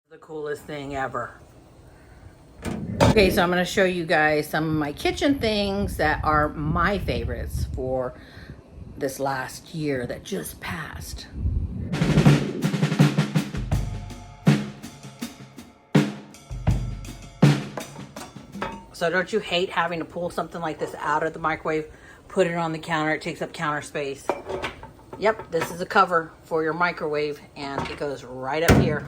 The coolest thing ever. Okay, so I'm going to show you guys some of my kitchen things that are my favorites for this last year that just passed. So don't you hate having to pull something like this out of the microwave, put it on the counter, it takes up counter space. Yep, this is a cover for your microwave and it goes right up here.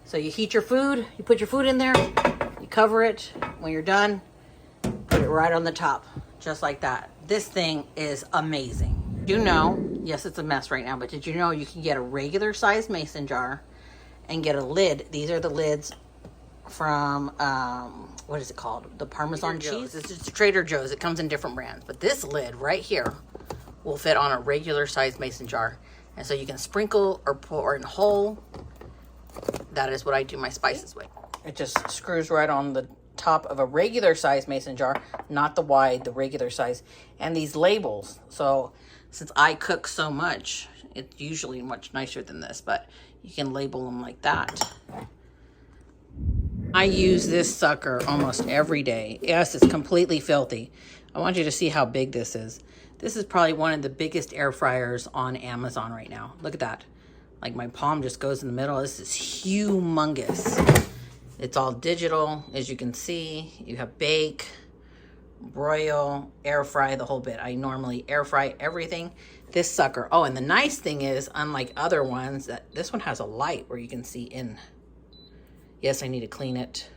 So you heat your food, you put your food in there, you cover it. When you're done, put it right on the top, just like that. This thing is amazing. Did you know, yes, it's a mess right now, but did you know you can get a regular size mason jar and get a lid? These are the lids from, what is it called? The Parmesan cheese. This is Trader Joe's. It comes in different brands, but this lid right here will fit on a regular size mason jar. And so you can sprinkle or pour in whole. That is what I do my spices with. It just screws right on the top of a regular size mason jar, not the wide, the regular size. And these labels, so since I cook so much, it's usually much nicer than this, but you can label them like that. I use this sucker almost every day. Yes, it's completely filthy. I want you to see how big this is. This is probably one of the biggest air fryers on Amazon right now. Look at that. Like my palm just goes in the middle. This is humongous. It's all digital, as you can see. You have bake, broil, air fry, the whole bit. I normally air fry everything. This sucker. Oh, and the nice thing is, unlike other ones, that this one has a light where you can see in. Yes, I need to clean it,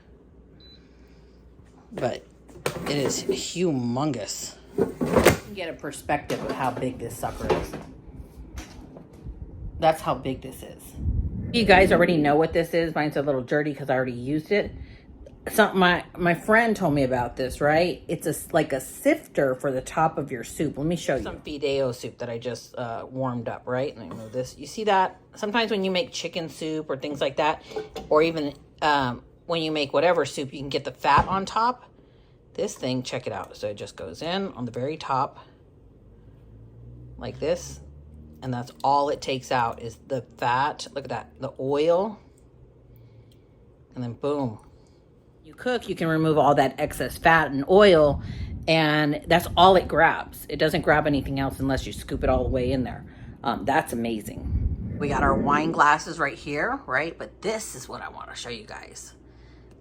but it is humongous. You can get a perspective of how big this sucker is. That's how big this is. You guys already know what this is. Mine's a little dirty because I already used it. My friend told me about this, right? It's like a sifter for the top of your soup. Let me show you. Some fideo soup that I just warmed up, right? Let me move this. You see that? Sometimes when you make chicken soup or things like that, or even when you make whatever soup, you can get the fat on top. This thing, check it out. So it just goes in on the very top like this. And that's all it takes out is the fat. Look at that, the oil. And then boom. You cook, you can remove all that excess fat and oil, and that's all it grabs. It doesn't grab anything else unless you scoop it all the way in there. That's amazing. We got our wine glasses right here, right? But this is what I want to show you guys.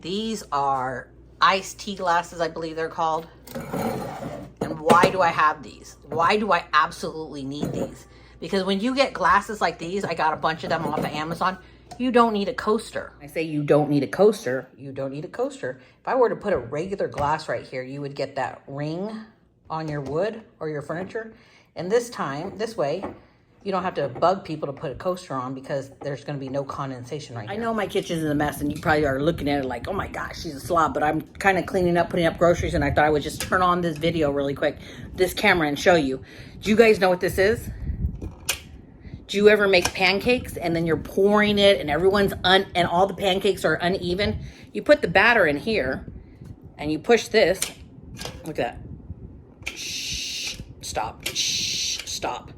These are iced tea glasses, I believe they're called. And why do I have these? Why do I absolutely need these? Because when you get glasses like these, I got a bunch of them off of Amazon, you don't need a coaster. I say you don't need a coaster. You don't need a coaster. If I were to put a regular glass right here, you would get that ring on your wood or your furniture. And this way, you don't have to bug people to put a coaster on because there's going to be no condensation right here. I know my kitchen's a mess and you probably are looking at it like, oh my gosh, she's a slob. But I'm kind of cleaning up, putting up groceries, and I thought I would just turn on this video really quick, this camera, and show you. Do you guys know what this is? Do you ever make pancakes and then you're pouring it and and all the pancakes are uneven? You put the batter in here and you push this. Look at that. Shh, stop, shh, stop.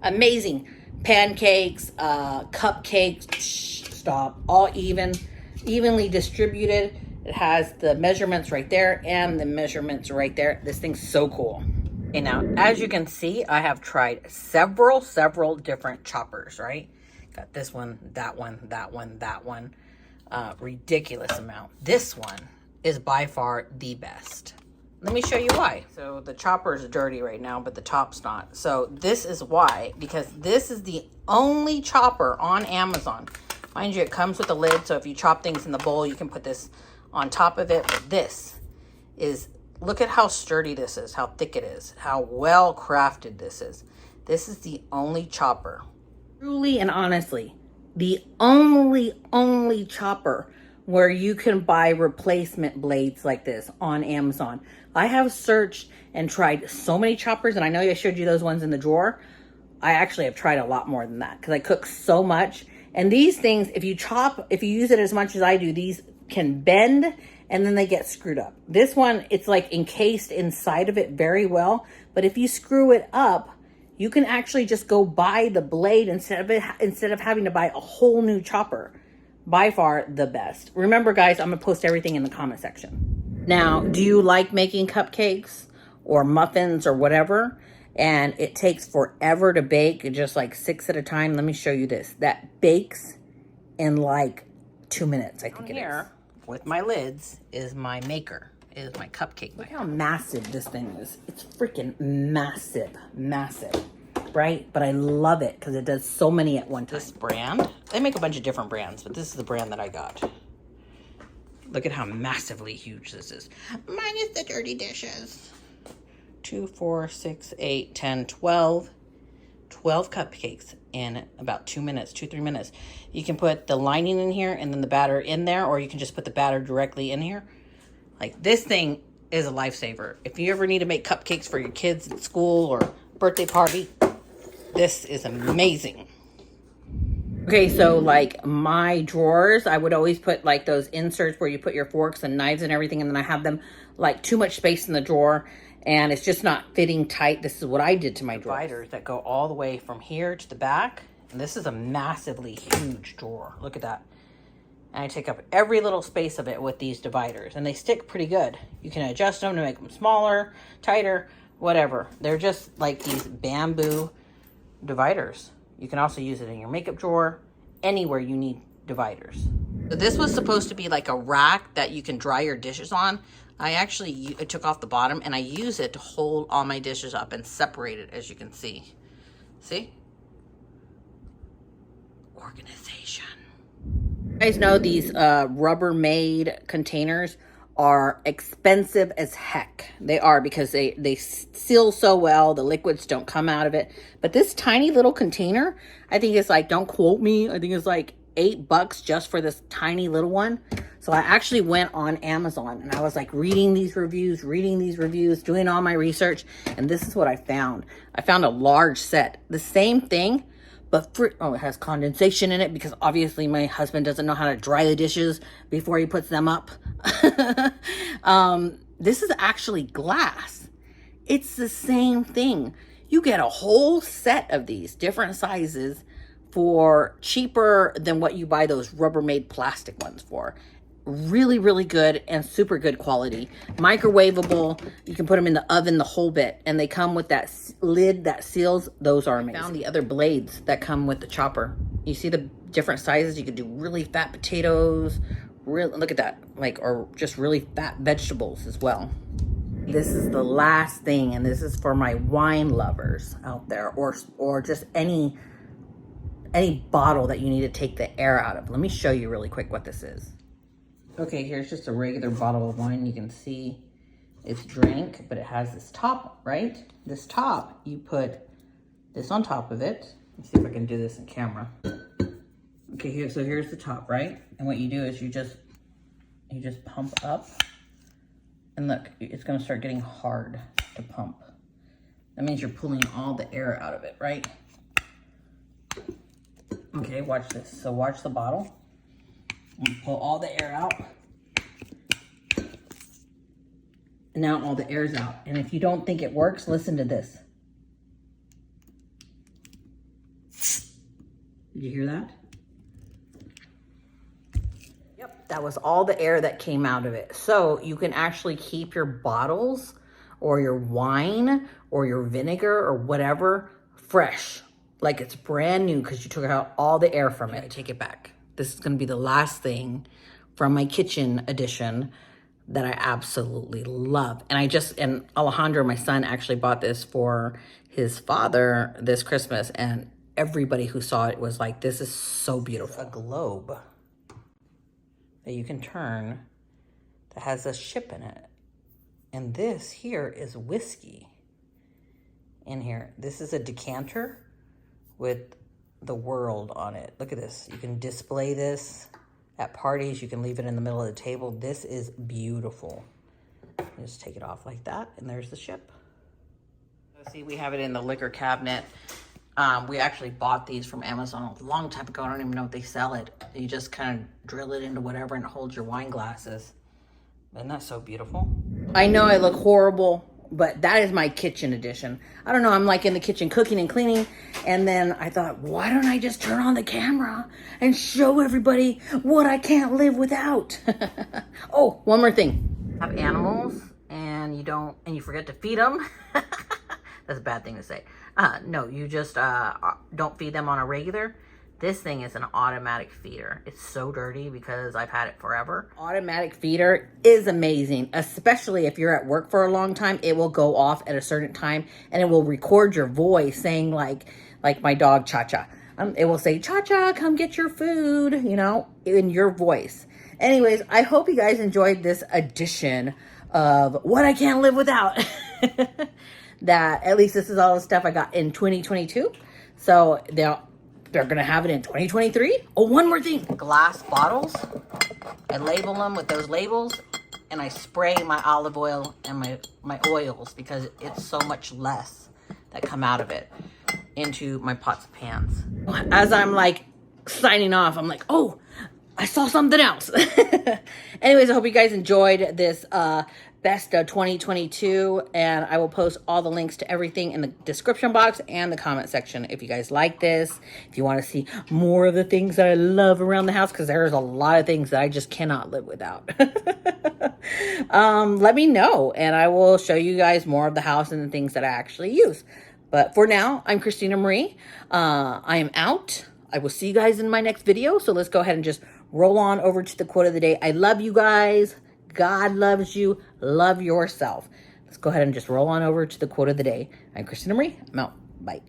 Amazing. Pancakes, cupcakes, shh, stop. All evenly distributed. It has the measurements right there and the measurements right there. This thing's so cool. Okay, now, as you can see, I have tried several different choppers, right? Got this one, that one, that one, that one. Ridiculous amount. This one is by far the best. Let me show you why. So the chopper is dirty right now, but the top's not. So this is why, because this is the only chopper on Amazon. Mind you, it comes with a lid, so if you chop things in the bowl, you can put this on top of it. But this is... Look at how sturdy this is, how thick it is, how well crafted this is. This is the only chopper. Truly and honestly, the only chopper where you can buy replacement blades like this on Amazon. I have searched and tried so many choppers, and I know I showed you those ones in the drawer. I actually have tried a lot more than that because I cook so much. And these things, if you use it as much as I do, these can bend and then they get screwed up. This one, it's like encased inside of it very well. But if you screw it up, you can actually just go buy the blade instead of having to buy a whole new chopper. By far the best. Remember, guys, I'm going to post everything in the comment section. Now, do you like making cupcakes or muffins or whatever? And it takes forever to bake, just like 6 at a time. Let me show you this. That bakes in like 2 minutes, I think it is. Here, with my lids, is my maker. Is my cupcake maker. Look how massive this thing is. It's freaking massive, massive. Right? But I love it because it does so many at one time. This brand, they make a bunch of different brands, but this is the brand that I got. Look at how massively huge this is. Minus the dirty dishes. 2, 4, 6, 8, 10, 12. 12 cupcakes in about 2 minutes, 2-3 minutes. You can put the lining in here and then the batter in there, or you can just put the batter directly in here. Like, this thing is a lifesaver. If you ever need to make cupcakes for your kids at school or birthday party, this is amazing. Okay, so like my drawers, I would always put like those inserts where you put your forks and knives and everything, and then I have them like too much space in the drawer and it's just not fitting tight. This is what I did to my dividers that go all the way from here to the back. And this is a massively huge drawer. Look at that. And I take up every little space of it with these dividers, and they stick pretty good. You can adjust them to make them smaller, tighter, whatever. They're just like these bamboo dividers. You can also use it in your makeup drawer, anywhere you need dividers. So this was supposed to be like a rack that you can dry your dishes on. I took off the bottom and I use it to hold all my dishes up and separate it, as you can see. See? Organization. You guys know these Rubbermaid containers are expensive as heck. They are, because they seal so well, the liquids don't come out of it. But this tiny little container, I think it's like, don't quote me, I think it's like $8 just for this tiny little one. So I actually went on Amazon and I was like reading these reviews, doing all my research, and this is what I found. I found a large set, the same thing, but it has condensation in it because obviously my husband doesn't know how to dry the dishes before he puts them up. This is actually glass. It's the same thing. You get a whole set of these different sizes for cheaper than what you buy those Rubbermaid plastic ones for. Really, really good and super good quality. Microwavable. You can put them in the oven the whole bit. And they come with that lid that seals. Those are amazing. I found the other blades that come with the chopper. You see the different sizes? You can do really fat potatoes. Look at that. Like, or just really fat vegetables as well. This is the last thing. And this is for my wine lovers out there. Or just any bottle that you need to take the air out of. Let me show you really quick what this is. Okay, here's just a regular bottle of wine. You can see it's drink, but it has this top, right? This top, you put this on top of it. Let's see if I can do this in camera. Okay, so here's the top, right? And what you do is you just pump up. And look, it's gonna start getting hard to pump. That means you're pulling all the air out of it, right? Okay, watch this. So watch the bottle. Pull all the air out. And now all the air's out. And if you don't think it works, listen to this. Did you hear that? Yep, that was all the air that came out of it. So you can actually keep your bottles or your wine or your vinegar or whatever fresh. Like it's brand new because you took out all the air from it. Take it back. This is going to be the last thing from my kitchen edition that I absolutely love. And Alejandro, my son, actually bought this for his father this Christmas. And everybody who saw it was like, this is so beautiful. A globe that you can turn that has a ship in it. And this here is whiskey in here. This is a decanter with the world on it. Look at this. You can display this at parties. You can leave it in the middle of the table. This is beautiful. Just take it off like that, and there's the ship. See, we have it in the liquor cabinet. We actually bought these from Amazon a long time ago. I don't even know if they sell it. You just kind of drill it into whatever and it holds your wine glasses. Isn't that so beautiful? I know I look horrible. But that is my kitchen edition. I don't know, I'm like in the kitchen cooking and cleaning, and then I thought, why don't I just turn on the camera and show everybody what I can't live without? Oh, one more thing. Have animals and you forget to feed them. That's a bad thing to say. No, you just don't feed them on a regular. This thing is an automatic feeder. It's so dirty because I've had it forever. Automatic feeder is amazing, especially if you're at work for a long time. It will go off at a certain time and it will record your voice saying like my dog Cha-Cha. It will say, Cha-Cha, come get your food, you know, in your voice. Anyways, I hope you guys enjoyed this edition of What I Can't Live Without. That at least this is all the stuff I got in 2022. So they're going to have it in 2023. Oh, one more thing. Glass bottles. I label them with those labels. And I spray my olive oil and my oils because it's so much less that come out of it into my pots and pans. As I'm like signing off, I'm like, oh, I saw something else. Anyways, I hope you guys enjoyed this best of 2022, and I will post all the links to everything in the description box and the comment section if you guys like this, if you want to see more of the things that I love around the house, because there's a lot of things that I just cannot live without. Let me know, and I will show you guys more of the house and the things that I actually use. But for now, I'm Christina Marie. I am out. I will see you guys in my next video, so let's go ahead and just roll on over to the quote of the day. I love you guys. God loves you. Love yourself. Let's go ahead and just roll on over to the quote of the day. I'm Christina Marie. I'm out. Bye.